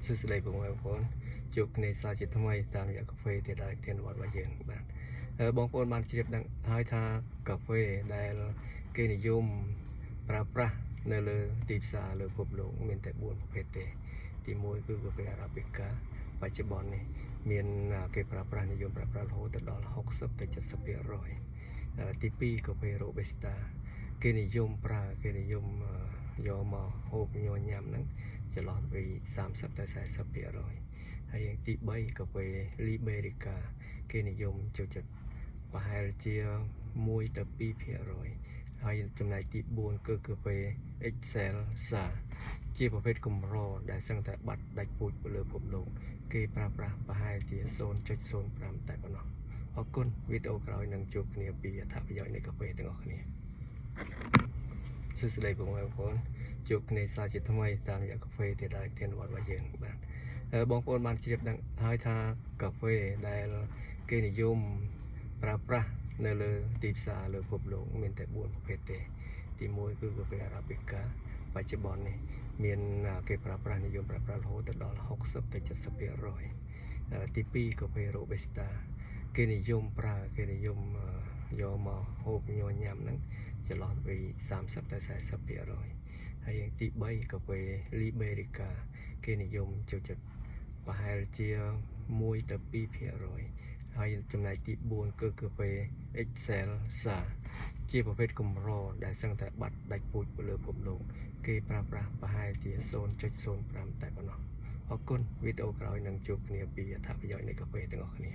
សួស្តីបងប្អូនជួបគ្នាសាជាថ្មីតាមរយៈកាហ្វេទៀតហើយធានវត្តរបស់យើងបាទបងប្អូនបានជ្រាបដឹងហើយថាកាហ្វេដែលគេនិយមប្រើប្រាស់នៅលើទីផ្សារលើពិភពលោកមានតែ4ប្រភេទទេទី1គឺកាហ្វេ Arabica បច្ចុប្បន្ននេះមានគេប្រើប្រាស់និយមប្រើប្រាស់រហូតដល់60ទៅ70%ទី2កាហ្វេ Robusta គេនិយមយកមកហូបញញ៉ាំហ្នឹងចន្លោះពី30ទៅ40%ហើយទី3កាហ្វេ Liberica គេនិយមចូលចិត្តប្រហែលជា1ទៅ2%ហើយចំណែកទី4គឺកាហ្វេ Excelsa ជាប្រភេទកម្រដែលសឹងតែបាត់ដាច់ពូជទៅលើពិភពលោកគេប្រើប្រាស់ប្រហែលជា 0.05 តែប៉ុណ្ណោះអរគុណវីដេអូក្រោយនឹងជួបគ្នាពីអត្ថប្រយោជន៍នៃកាហ្វេទាំងអស់គ្នាសួស្តីបងប្អូនជួបគ្នាសាជាថ្មីតាមរយៈកាហ្វេទៀតហើយធានវត្តរបស់យើងបាទបងប្អូនបានជ្រាបដឹងហើយថាកាហ្វេដែលគេនិយមប្រើប្រាស់នៅលើទីផ្សារលើពិភពលោកមានតែ4ប្រភេទទេទី1គឺកាហ្វេ Arabica បច្ចុប្បន្ននេះមានគេប្រើប្រាស់និយមប្រើប្រាស់រហូតដល់60ទៅ70%ទី2កាហ្វេ Robusta គេនិយមយកមកហូបញញ៉ាំហ្នឹងចន្លោះពី30ទៅ40%ហើយទី3កាហ្វេ Liberica គេនិយមចូលចិត្តប្រហែលជា1ទៅ2%ហើយចំណែកទី4គឺកាហ្វេ Excelsa ជាប្រភេទកម្រដែលសឹងតែបាត់ដាច់ពូជទៅលើពិភពលោកគេប្រើប្រាស់ប្រហែលជា 0.05 តែប៉ុណ្ណោះអរគុណវីដេអូក្រោយនឹងជួបគ្នាពីអត្ថប្រយោជន៍នៃកាហ្វេទាំងអស់គ្នា